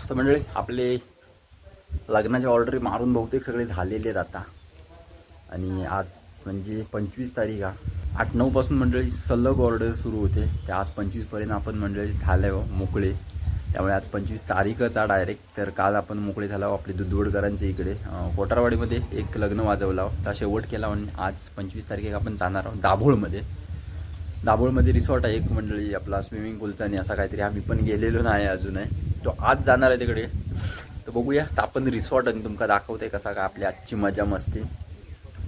तर मंडळी आपले लग्नाच्या ऑर्डरी मारून बहुतेक सगळे झालेले आहेत आता. आणि आज म्हणजे 25 तारीख आहे. 8-9 पासून मंडळी सलग ऑर्डर सुरू होते. ते आज 25 पर्यंत आपण मंडळी झाले हो मोकळे. त्यामुळे आज 25 तारीखच आहे डायरेक्ट. तर काल आपण मोकळे झालो आपले दुधवडकरांच्या इकडे कोटारवाडीमध्ये एक लग्न वाजवला. त्या शेवट केला आणि आज 25 तारखेक आपण जाणार आहोत दाभोळमध्ये. दाभोळमध्ये रिसॉर्ट आहे एक मंडळी आपला स्विमिंग पूलचा आणि असा काहीतरी. आम्ही पण गेलेलो नाही अजून आहे. तो आज जाणार आहे तिकडे. तर बघूया तर आपण रिसॉर्ट आणि तुमका दाखवते कसा काय आपली आजची मजा मस्ती.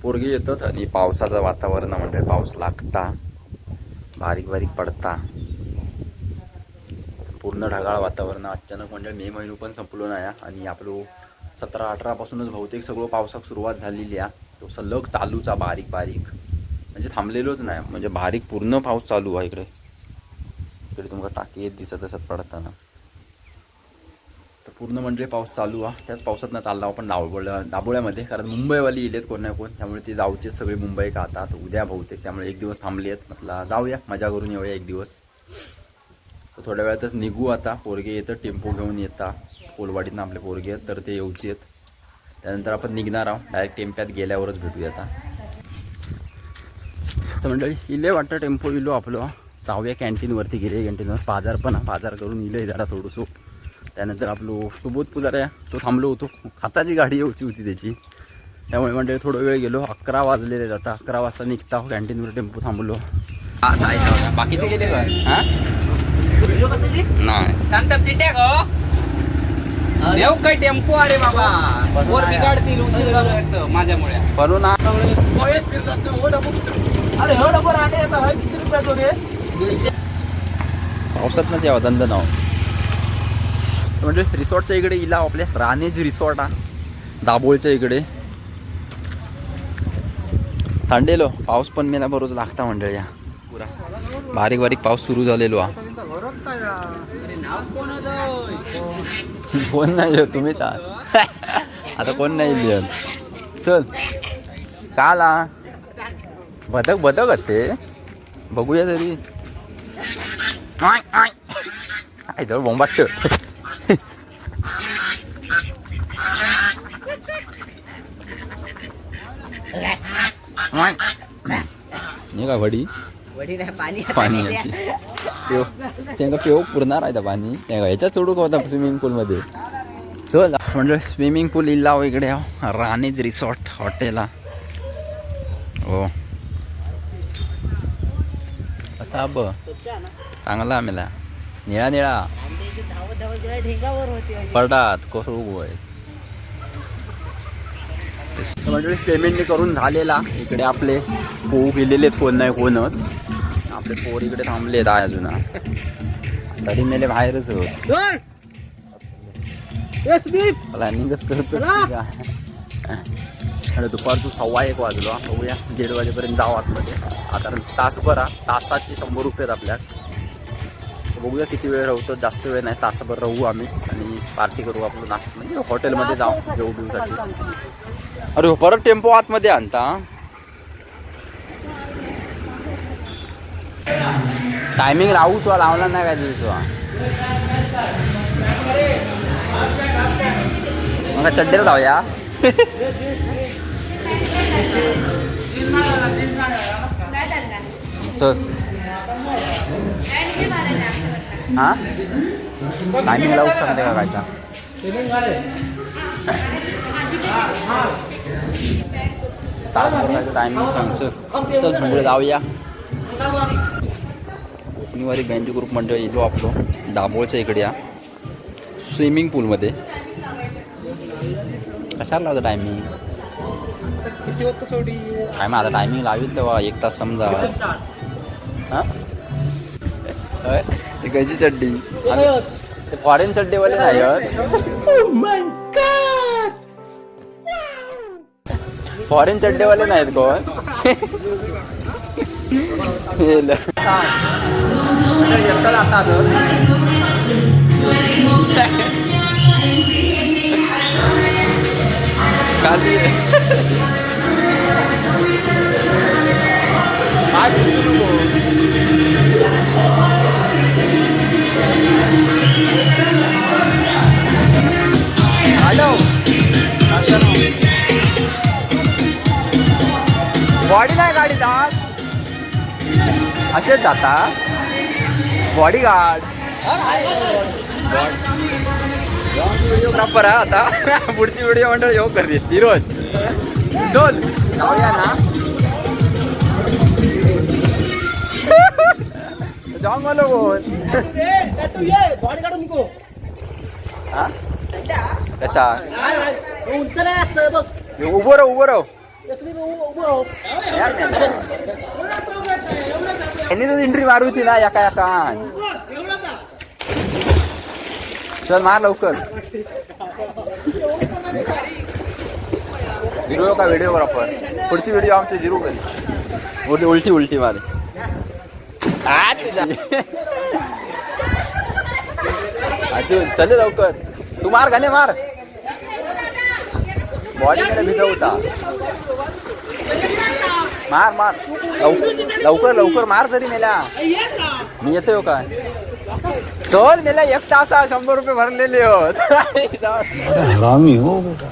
पोरगी येतात आणि पावसाचं वातावरण म्हणजे पाऊस लागता बारीक बारीक पडता पूर्ण ढगाळ वातावरण. अचानक म्हणजे मे महिना पण संपलो नाही आणि आपलं 17-18 पासूनच बहुतेक सगळं पावसाक सुरुवात झालेली आहे. तो सलग चालूचा बारीक बारीक म्हणजे थांबलेलोच नाही. म्हणजे बारीक पूर्ण पाऊस चालू आहे इकडे. इकडे तुमका टाकी येत दिसत पडताना. तर पूर्ण म्हणजे पाऊस चालू आहे. त्याच पावसात ना चालला आपण दाभोळ्यामध्ये. कारण मुंबईवाली येलेत कोण ना कोण. त्यामुळे ते जाऊचे सगळे मुंबई का आता उद्या बहुतेक. त्यामुळे एक दिवस थांबले आहेत. म्हटलं जाऊया मजा करून येऊया एक दिवस. तर थोड्या वेळातच निघू आता. पोरगे येतं टेम्पो घेऊन येता. कोलवाडीतनं आपले पोरगे आहेत तर ते येऊचे आहेत. त्यानंतर आपण निघणार आहोत. डायरेक्ट टेम्प्यात गेल्यावरच भेटूया आता. तर मंडळी इले वाटतं टेम्पो इलो आपलं. जाऊया कॅन्टीनवरती गेले. कॅन्टीनवर बाजार करून इले जरा थोडंसं. त्यानंतर आपलं सुबोध पुजारा तो थांबलो होतो. खाताची गाडी येऊची होती त्याची. त्यामुळे म्हणजे थोडा वेळ गेलो. 11 वाजलेले आता. 11 वाजता निघता कॅन्टीनवर टेम्पो थांबलो. बाकीचे गेले का हां नाही येऊ काय टेम्पो अरे बाबा वर बिघाडतील उशीर झालो एकदम माझ्यामुळे म्हणून पावसात ना जेव्हा धंदा नाव म्हणजे रिसॉर्टच्या इकडे इला आपल्या राणेज रिसॉर्ट हा दाभोळच्या इकडे. थंडेलो पाऊस पण मेला बरोबर लागता मंडळी. या पुरा बारीक बारीक पाऊस सुरू झालेलो हा. कोण नाही तुम्हीच आता कोण नाही लिहत. चल काला बदक ते बघूया तरी. काय जवळ बोंबाट नाही का वडी पाण्याची पेव त्यांना पेव पुरणार आहे पाणी. ह्याच्यात सोडू का होता स्विमिंग पूलमध्ये. चल म्हणजे स्विमिंग पूल इल्ला इकडे राणेज रिसॉर्ट हॉटेल. हो असा ब चांगला आम्हाला निळा निळा पडतात करू होय. म्हणजे पेमेंट करून झालेला. इकडे आपले पोहू गेलेले आहेत कोण नाही कोणच. आपले पोर इकडे थांबले आहेत अजून. तरी मेले बाहेरच होत प्लॅनिंगच करतो. आणि दुपारचं 1:15 वाजलो. बघूया 1:30 वाजेपर्यंत जाऊ आतमध्ये. आता तासभर तासाचे 100 रुपये आहेत आपल्यात. बघूया किती वेळ राहतो. जास्त वेळ नाही तासभर राहू आम्ही आणि पार्टी करू आपलं नाश्ता म्हणजे हॉटेलमध्ये जाऊ जेवू बिवसाठी. अरे परत टेम्पो आतमध्ये आणता. टायमिंग राहूच लावला नाही काय तुझा. मग चड्डेला लावूया. चल हां टायमिंग लावू शकते का काय. तासभराचं टायमिंग सांगचं. चल पुढे जाऊया. कोकणीवारी बँच ग्रुप मंडळ येतो आपलं दाभोळच्या इकडे या स्विमिंग पूलमध्ये. कशाला लावतं टायमिंग काय मग आता टायमिंग लावेल तेव्हा 1 तास समजा. हां ते कशी चड्डी ते फॉरेन चड्डीवाले नाही फॉरेन चड्डेवाले नाहीत कोण. असेच जाता बॉडीगार्ड व्हिडिओग्राफर हा आता पुढची व्हिडिओ मंडळ येऊ करते फिरोज चल जाऊया ना जाऊ मला बोल हा कशा उभं राहू यांनी तर एंट्री मारूची ना एका चल मार लवकर झिरो का व्हिडिओग्राफर पुढची व्हिडिओ आमची झिरो करी उलटी मारे अजून चल लवकर तू मार गाणे मार बॉडी मध्ये भिजवता मार लवकर मार तरी मेला मी येतोय काय चल मेला 1 तास 100 रुपये भरलेले होत हरामी हो बेटा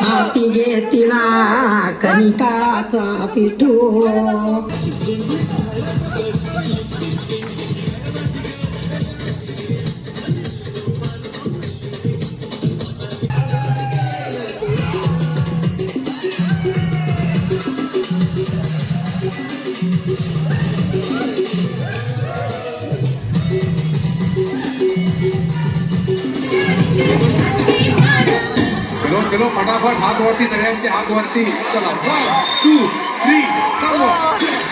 हाती घेतला कणिकाचा पिठू चलो फटाफट हात वरती सगळ्यांचे हात वरती चला 1 2 3 कम ऑन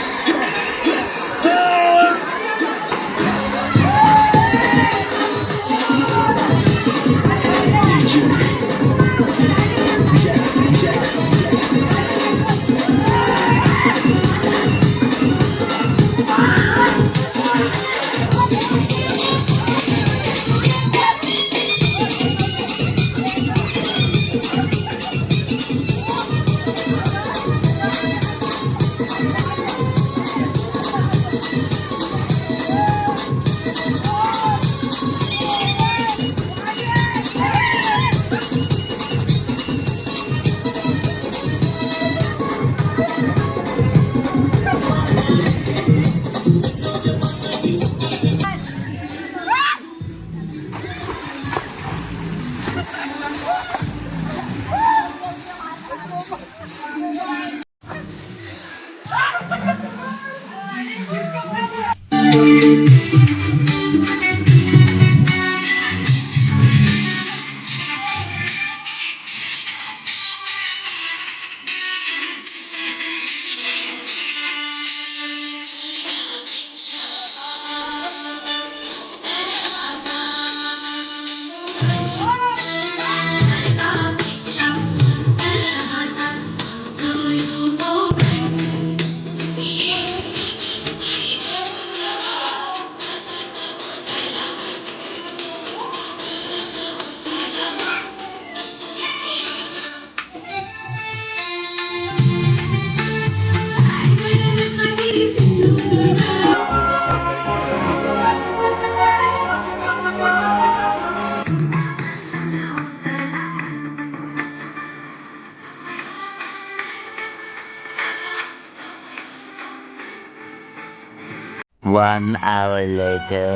1 hour later.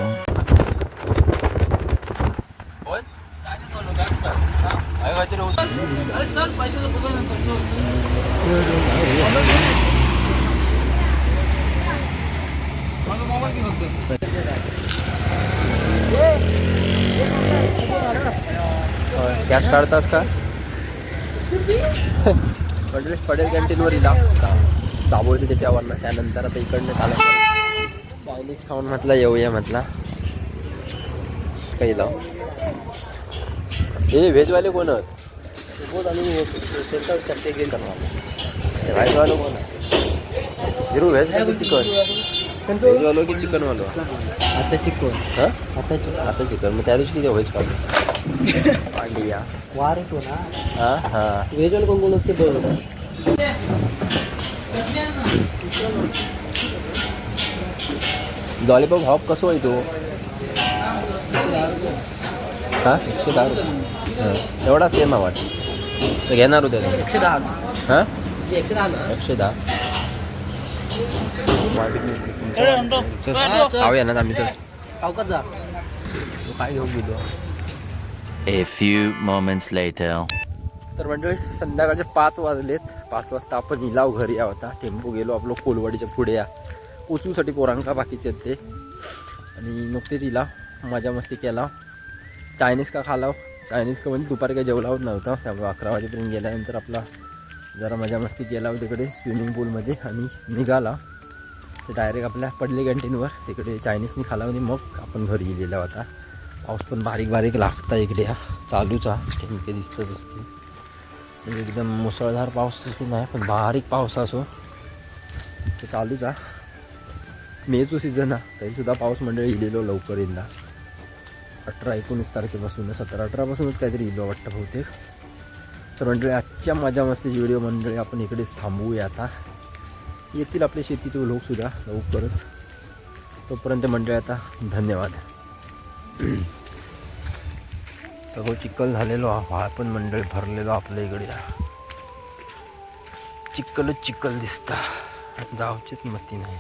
चल पैशाचं बघा गॅस काढतास का पडेल कॅन्टीनवर इला दाबोळते त्याच्यावरनं. त्यानंतर आता इकडनं चालत चायनीज खाऊन म्हटलं येऊया म्हटला. काही लाव हे व्हेजवाले कोण आहेत? व्हेजवालो कोण आहे? हिरू व्हेज का चिकन? व्हेजवालो की चिकनवालो? आता चिकन हां आता आता चिकन. मग त्या दिवशी किती व्हेज खाल्लं? पांडिया वार होतो ना हां हां. वेजल कोण कोण असते बरोबर. लॉलीपॉप हॉप कसं आहे तो? हां 110 रुपये. हां एवढा सेम आहे वाटतं. तर घेणार होते 110 हां 110 ना 110. खाऊया ना आम्ही. चल अवकात जा तू काय घेऊन गेलो? A few moments later. तर मंडळी संध्याकाळचे 5 वाजलेत. 5 वाजता आपण इलाव घरी या होता. टेम्पो गेलो आपलं कोलवाडीच्या पुढे या उचूसाठी पोरांका बाकीचे ते. आणि नुकतेच इलाव मजा मस्ती केला. चायनीज का खालाव. चायनीज का म्हणजे दुपारी काही जेवलावत नव्हतं. त्यामुळे 11 वाजेपर्यंत गेल्यानंतर आपला जरा मजा मस्ती केला तिकडे स्विमिंग पूलमध्ये आणि निघाला ते डायरेक्ट आपल्या पडले कॅन्टीनवर. तिकडे चायनीजनी खाला आणि मग आपण घरी गेलेला होता. पाऊस पण बारीक बारीक लागता इकडे चालूचा ठेमके दिसतं दिसते. म्हणजे एकदम मुसळधार पाऊस दिसून आहे पण बारीक पाऊस असो ते चालूचा. मेचो सीझन आहे तरीसुद्धा पाऊस मंडळी इलेलो लवकर येईल. 18-19 तारखेपासून 17-18पासूनच काहीतरी इलो वाटतं बहुतेक. तर मंडळी आजच्या मजा मस्तीची व्हिडिओ मंडळी आपण इकडेच थांबवूया. आता येतील आपले शेतीचे व्लॉगसुद्धा लवकरच. तोपर्यंत मंडळी आता धन्यवाद. सगळं चिखल झालेलो हा पण मंडळी भरलेलो आपल्या इकडे. चिखलच चिखल दिसता जाऊचीच मती नाही.